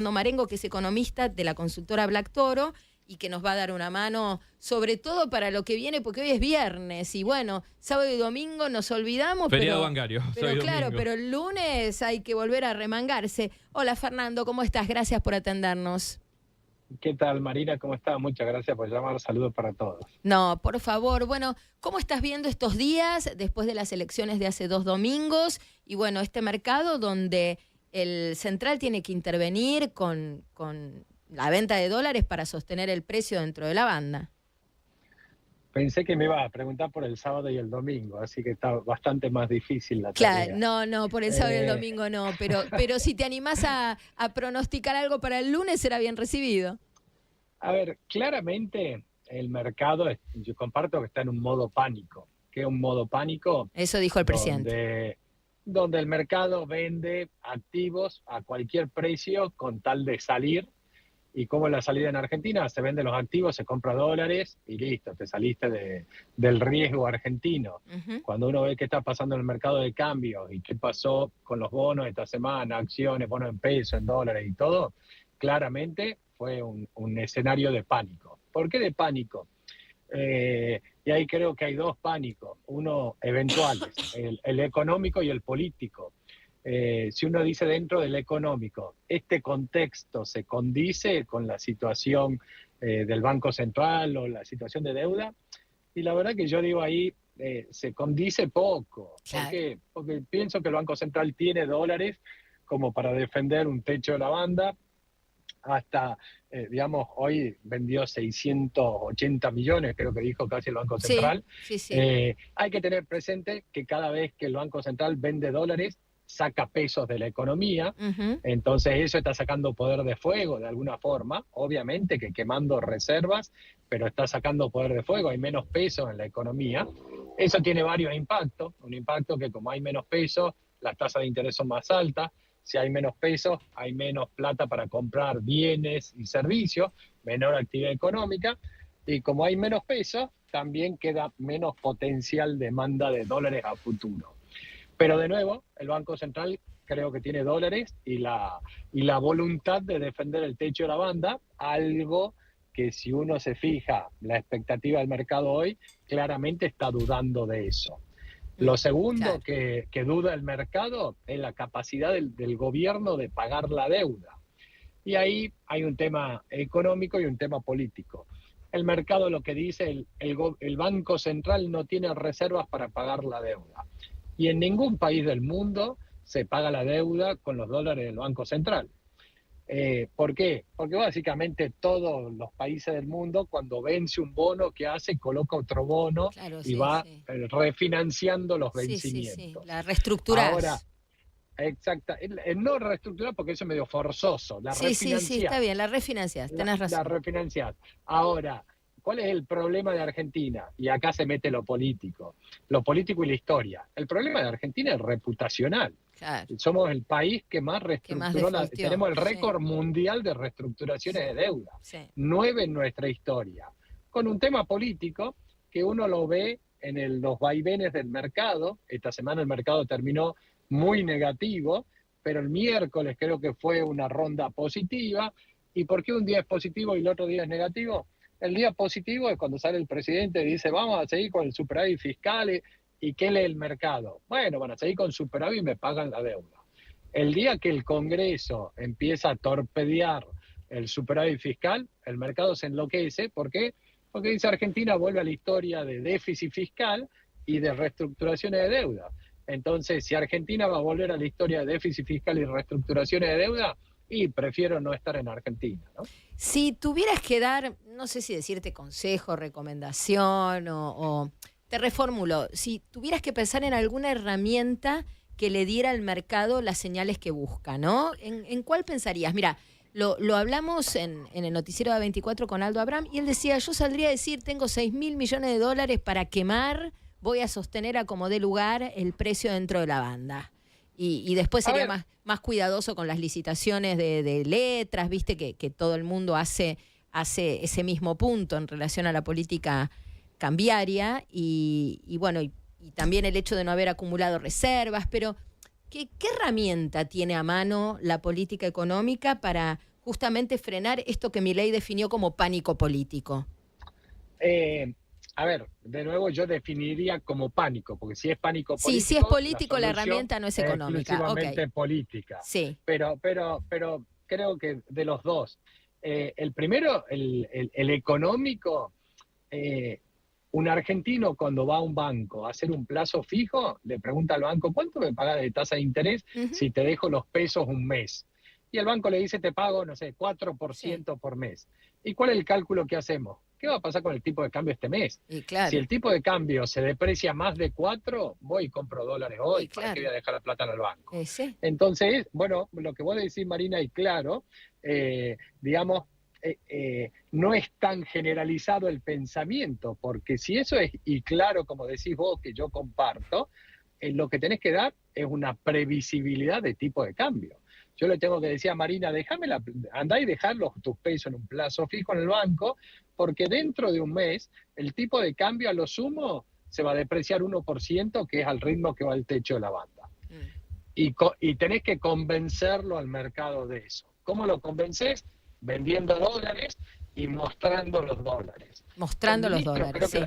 Marengo, que es economista de la consultora Black Toro y que nos va a dar una mano, sobre todo para lo que viene, porque hoy es viernes y bueno, sábado y domingo nos olvidamos, Feriado bancario, pero claro, domingo. pero el lunes hay que volver a remangarse. Hola Fernando, ¿cómo estás? Gracias por atendernos. ¿Qué tal, Marina? ¿Cómo estás? Muchas gracias por llamar. Saludos para todos. No, por favor. Bueno, ¿cómo estás viendo estos días después de las elecciones de hace 2 domingos? Y bueno, este mercado donde el central tiene que intervenir con la venta de dólares para sostener el precio dentro de la banda. Pensé que me iba a preguntar por el sábado y el domingo, así que está bastante más difícil la Claro, tarea. no, por el sábado y el domingo no, pero si te animás a pronosticar algo para el lunes será bien recibido. A ver, claramente el mercado, yo comparto que está en un modo pánico. ¿Qué es un modo pánico? Eso dijo el presidente. Donde el mercado vende activos a cualquier precio con tal de salir. Y como la salida en Argentina, se venden los activos, se compra dólares y listo, te saliste del riesgo argentino. Cuando uno ve qué está pasando en el mercado de cambio y qué pasó con los bonos esta semana, acciones, bonos en pesos, en dólares y todo, claramente fue un escenario de pánico. ¿Por qué de pánico? Y ahí creo que hay dos pánicos, uno eventuales, el económico y el político. Si uno dice dentro del económico, este contexto se condice con la situación del Banco Central o la situación de deuda, y la verdad que yo digo ahí, se condice poco. Claro. ¿Por qué? Porque pienso que el Banco Central tiene dólares como para defender un techo de la banda. Hasta, digamos, hoy vendió 680 millones, creo que dijo casi el Banco Central. Sí. Hay que tener presente que cada vez que el Banco Central vende dólares, saca pesos de la economía, entonces eso está sacando poder de fuego de alguna forma, obviamente que quemando reservas, pero está sacando poder de fuego, hay menos pesos en la economía. Eso tiene varios impactos, un impacto que como hay menos pesos, las tasas de interés son más altas. Si hay menos pesos, hay menos plata para comprar bienes y servicios, menor actividad económica, y como hay menos pesos, también queda menos potencial demanda de dólares a futuro. Pero de nuevo, el Banco Central creo que tiene dólares y la voluntad de defender el techo de la banda, algo que si uno se fija la expectativa del mercado hoy, claramente está dudando de eso. Lo segundo que duda el mercado es la capacidad del gobierno de pagar la deuda. Y ahí hay un tema económico y un tema político. El mercado lo que dice, el Banco Central no tiene reservas para pagar la deuda. Y en ningún país del mundo se paga la deuda con los dólares del Banco Central. ¿Por qué? Porque básicamente todos los países del mundo, cuando vence un bono, ¿qué hace? Coloca otro bono y va refinanciando los vencimientos. La reestructurás. Ahora, exacta, no reestructurar porque eso es medio forzoso, la refinanciás. Sí, está bien, la refinanciás, tenés razón. La refinanciás. Ahora, ¿cuál es el problema de Argentina? Y acá se mete lo político y la historia. El problema de Argentina es reputacional. Claro. Somos el país que más reestructuró, tenemos el récord mundial de reestructuraciones de deuda. 9 en nuestra historia. Con un tema político que uno lo ve en los vaivenes del mercado. Esta semana el mercado terminó muy negativo, pero el miércoles creo que fue una ronda positiva. ¿Y por qué un día es positivo y el otro día es negativo? El día positivo es cuando sale el presidente y dice vamos a seguir con el superávit fiscal y ¿qué lee el mercado? Bueno, van a seguir con superávit y me pagan la deuda. El día que el Congreso empieza a torpedear el superávit fiscal, el mercado se enloquece. ¿Por qué? Porque dice Argentina vuelve a la historia de déficit fiscal y de reestructuraciones de deuda. Entonces, si Argentina va a volver a la historia de déficit fiscal y reestructuraciones de deuda, y prefiero no estar en Argentina, ¿no? Si tuvieras que dar, no sé si decirte consejo, recomendación o te reformulo, si tuvieras que pensar en alguna herramienta que le diera al mercado las señales que busca, ¿no? ¿En cuál pensarías? Mira, lo hablamos en el noticiero de A24 con Aldo Abraham y él decía, yo saldría a decir, tengo 6.000 millones de dólares para quemar, voy a sostener a como dé lugar el precio dentro de la banda. Y después sería más cuidadoso con las licitaciones de letras, viste que todo el mundo hace ese mismo punto en relación a la política cambiaria y bueno, y también el hecho de no haber acumulado reservas, pero ¿qué herramienta tiene a mano la política económica para justamente frenar esto que Milei definió como pánico político? A ver, de nuevo yo definiría como pánico, porque si es pánico Sí, político, si es político, la solución herramienta no es es económica. exclusivamente Ok, política. sí. Pero creo que de los dos. El primero, el económico, un argentino cuando va a un banco a hacer un plazo fijo, le pregunta al banco, ¿cuánto me pagas de tasa de interés si te dejo los pesos un mes? Y el banco le dice, te pago, no sé, 4% por mes. ¿Y cuál es el cálculo que hacemos? ¿Qué va a pasar con el tipo de cambio este mes? Y claro. Si el tipo de cambio se deprecia más de 4, voy y compro dólares hoy. Claro. ¿Para qué voy a dejar la plata en el banco? Sí. Entonces, bueno, lo que vos decís, Marina, y claro, digamos, no es tan generalizado el pensamiento, porque si eso es, y claro, como decís vos, que yo comparto, lo que tenés que dar es una previsibilidad de tipo de cambio. Yo le tengo que decir a Marina, andá y dejar tus pesos en un plazo fijo en el banco, porque dentro de un mes el tipo de cambio a lo sumo se va a depreciar 1%, que es al ritmo que va el techo de la banda. Y tenés que convencerlo al mercado de eso. ¿Cómo lo convences? Vendiendo dólares y mostrando los dólares. Mostrando los dólares, sí.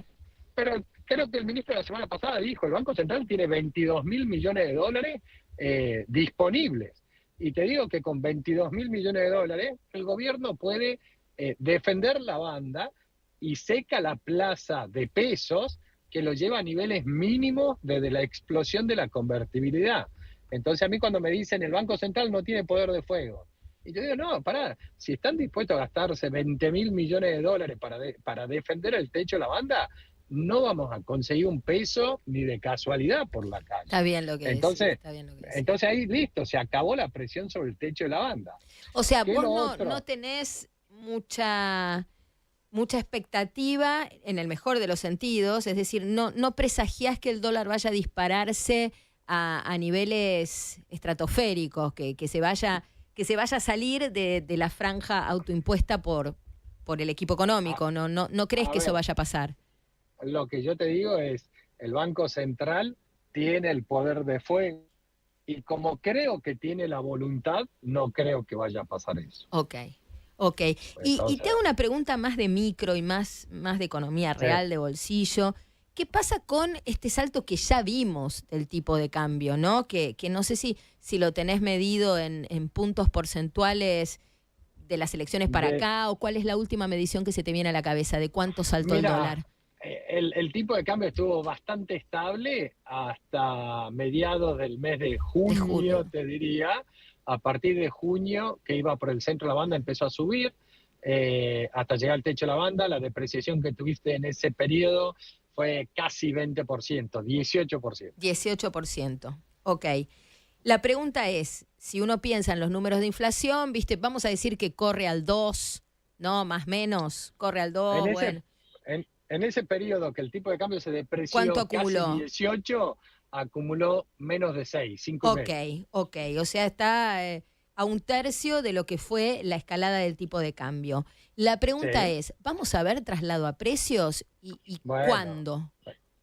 Pero creo que el ministro la semana pasada dijo, el Banco Central tiene 22.000 millones de dólares disponibles. Y te digo que con 22.000 millones de dólares, el gobierno puede defender la banda y seca la plaza de pesos que lo lleva a niveles mínimos desde la explosión de la convertibilidad. Entonces a mí cuando me dicen el Banco Central no tiene poder de fuego, y yo digo, no, pará, si están dispuestos a gastarse 20.000 millones de dólares para defender el techo de la banda, no vamos a conseguir un peso ni de casualidad por la calle. Está bien lo que entonces, decís, entonces ahí listo, se acabó la presión sobre el techo de la banda. O sea, vos no tenés mucha expectativa en el mejor de los sentidos, es decir, no presagiás que el dólar vaya a dispararse a niveles estratosféricos, que se vaya a salir de la franja autoimpuesta por el equipo económico. ¿No crees que eso vaya a pasar? Lo que yo te digo es, el Banco Central tiene el poder de fuego y como creo que tiene la voluntad, no creo que vaya a pasar eso. Ok. Y te hago una pregunta más de micro y más de economía real, de bolsillo. ¿Qué pasa con este salto que ya vimos del tipo de cambio, ¿no? Que no sé si lo tenés medido en puntos porcentuales de las elecciones para acá, o cuál es la última medición que se te viene a la cabeza de cuánto saltó el dólar. El tipo de cambio estuvo bastante estable hasta mediados del mes de junio, te diría. A partir de junio, que iba por el centro de la banda, empezó a subir hasta llegar al techo de la banda. La depreciación que tuviste en ese periodo fue casi 20%, 18%. 18%, ok. La pregunta es, si uno piensa en los números de inflación, ¿viste? Vamos a decir que corre al 2, ¿no? Más o menos, corre al 2, En ese periodo que el tipo de cambio se depreció ¿cuánto acumuló? Casi 18, acumuló menos de 6, 5 meses. Ok. O sea, está a un tercio de lo que fue la escalada del tipo de cambio. La pregunta es, ¿vamos a ver traslado a precios y cuándo?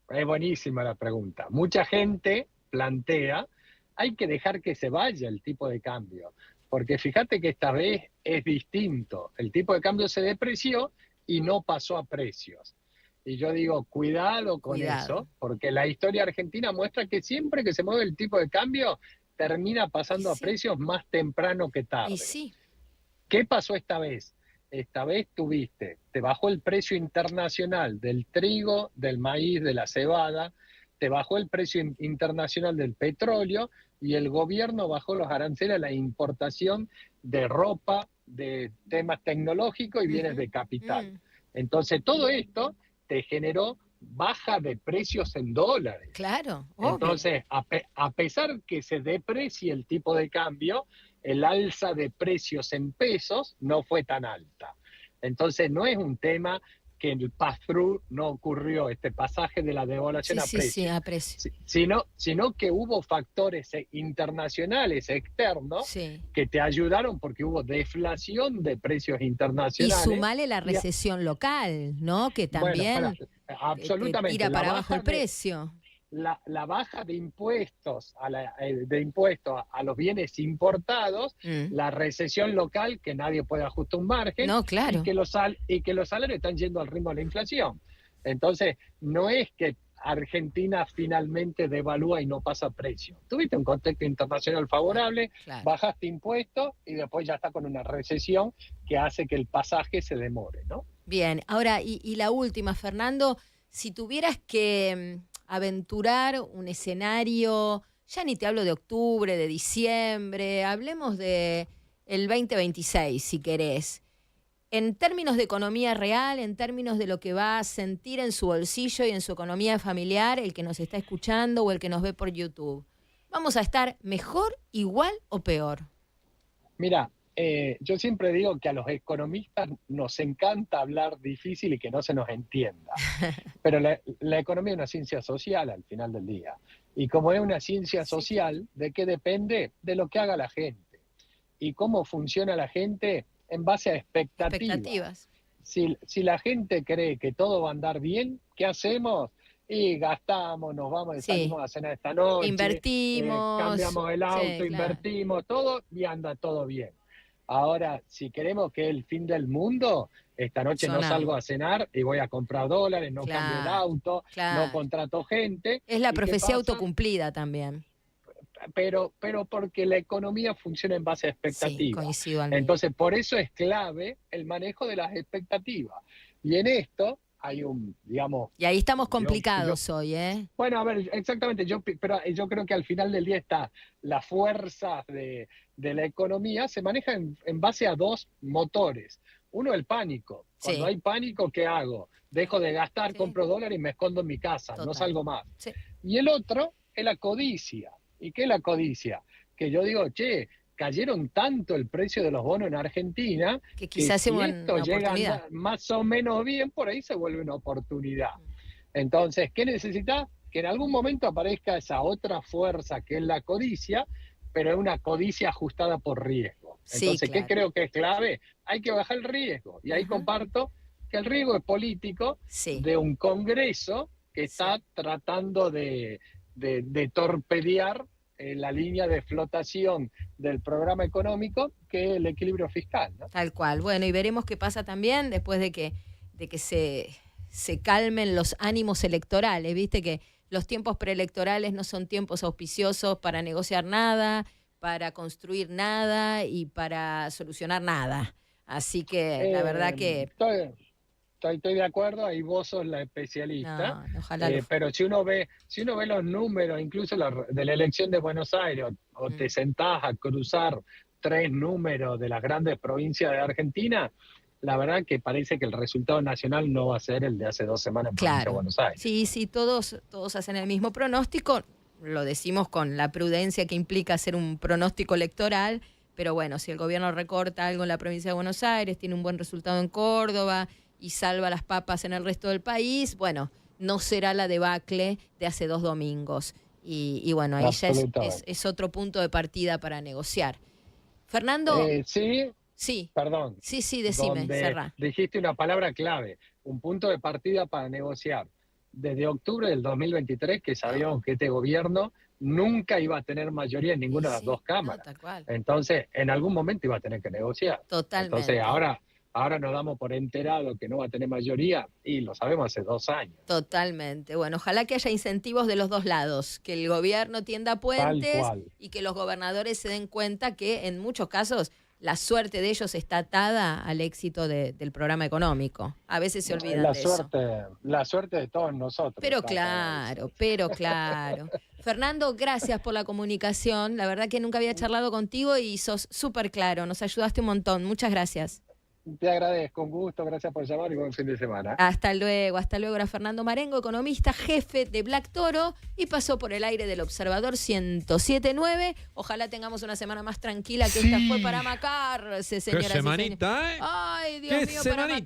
Es buenísima la pregunta. Mucha gente plantea, hay que dejar que se vaya el tipo de cambio, porque fíjate que esta vez es distinto. El tipo de cambio se depreció y no pasó a precios. Y yo digo, cuidado con eso, porque la historia argentina muestra que siempre que se mueve el tipo de cambio, termina pasando a precios más temprano que tarde. ¿Qué pasó esta vez? Esta vez te bajó el precio internacional del trigo, del maíz, de la cebada, te bajó el precio internacional del petróleo y el gobierno bajó los aranceles a la importación de ropa, de temas tecnológicos y bienes de capital. Entonces todo esto te generó baja de precios en dólares. Claro, entonces, a pesar que se deprecie el tipo de cambio, el alza de precios en pesos no fue tan alta. Entonces, no es un tema que el pass-through no ocurrió, este pasaje de la devaluación a precios. Sino que hubo factores internacionales externos que te ayudaron porque hubo deflación de precios internacionales. Y sumale la recesión local, ¿no? Que también absolutamente tira para abajo el precio. la baja de impuestos a los bienes importados, la recesión local, que nadie puede ajustar un margen, no, claro. y que los salarios están yendo al ritmo de la inflación. Entonces, no es que Argentina finalmente devalúa y no pasa precio. Tuviste un contexto internacional favorable, claro. Bajaste impuestos y después ya está con una recesión que hace que el pasaje se demore, ¿no? Bien, ahora, y la última, Fernando, si tuvieras que aventurar un escenario, ya ni te hablo de octubre, de diciembre, hablemos de el 2026, si querés. En términos de economía real, en términos de lo que va a sentir en su bolsillo y en su economía familiar, el que nos está escuchando o el que nos ve por YouTube, ¿vamos a estar mejor, igual o peor? Mira, yo siempre digo que a los economistas nos encanta hablar difícil y que no se nos entienda. Pero la economía es una ciencia social al final del día. Y como es una ciencia social, ¿de qué depende? De lo que haga la gente. Y cómo funciona la gente en base a expectativas. Si la gente cree que todo va a andar bien, ¿qué hacemos? Y gastamos, nos vamos, salimos a cenar esta noche, invertimos, cambiamos el auto, invertimos, todo y anda todo bien. Ahora, si queremos que es el fin del mundo, esta noche no salgo a cenar y voy a comprar dólares, no cambio el auto, no contrato gente. Es la profecía autocumplida también. Pero porque la economía funciona en base a expectativas. Sí, coincido al Entonces, por eso es clave el manejo de las expectativas. Y en esto hay digamos... Y ahí estamos complicados hoy, ¿eh? Bueno, a ver, exactamente, pero yo creo que al final del día está la fuerza de la economía, se maneja en base a dos motores. Uno, el pánico. Cuando hay pánico, ¿qué hago? Dejo de gastar, compro dólares y me escondo en mi casa, no salgo más. Y el otro es la codicia. ¿Y qué es la codicia? Que yo digo, cayeron tanto el precio de los bonos en Argentina que quizás si esto llega más o menos bien, por ahí se vuelve una oportunidad. Entonces, ¿qué necesita? Que en algún momento aparezca esa otra fuerza que es la codicia, pero es una codicia ajustada por riesgo. Entonces, ¿qué creo que es clave? Hay que bajar el riesgo. Y ahí comparto que el riesgo es político de un Congreso que está tratando de torpedear la línea de flotación del programa económico, que es el equilibrio fiscal, ¿no? Tal cual. Bueno, y veremos qué pasa también después de que se calmen los ánimos electorales. Viste que los tiempos preelectorales no son tiempos auspiciosos para negociar nada, para construir nada y para solucionar nada. Así que la verdad que... Estoy de acuerdo, ahí vos sos la especialista, ojalá pero si uno ve los números, incluso de la elección de Buenos Aires, o te sentás a cruzar 3 números de las grandes provincias de Argentina, la verdad que parece que el resultado nacional no va a ser el de hace 2 semanas en provincia de Buenos Aires. Sí, todos hacen el mismo pronóstico, lo decimos con la prudencia que implica hacer un pronóstico electoral, pero bueno, si el gobierno recorta algo en la provincia de Buenos Aires, tiene un buen resultado en Córdoba y salva las papas en el resto del país, bueno, no será la debacle de hace 2 domingos. Y bueno, ahí ya es otro punto de partida para negociar. Fernando. Sí. Perdón. Sí, decime, cerrá. Dijiste una palabra clave, un punto de partida para negociar. Desde octubre del 2023, que sabíamos que este gobierno nunca iba a tener mayoría en ninguna de las dos cámaras. No, tal cual. Entonces, en algún momento iba a tener que negociar. Totalmente. Entonces, ahora nos damos por enterado que no va a tener mayoría y lo sabemos hace 2 años. Totalmente. Bueno, ojalá que haya incentivos de los dos lados, que el gobierno tienda puentes y que los gobernadores se den cuenta que en muchos casos la suerte de ellos está atada al éxito del programa económico. A veces se olvidan de eso. La suerte de todos nosotros. Pero claro. Fernando, gracias por la comunicación. La verdad que nunca había charlado contigo y sos súper claro. Nos ayudaste un montón. Muchas gracias. Te agradezco, un gusto, gracias por llamar y buen fin de semana. Hasta luego. Era Fernando Marengo, economista, jefe de Black Toro y pasó por el aire del Observador 107.9. Ojalá tengamos una semana más tranquila que esta fue para mamarse, señoras y señores. ¡Qué semanita, Ay, Dios mío, para mamarse.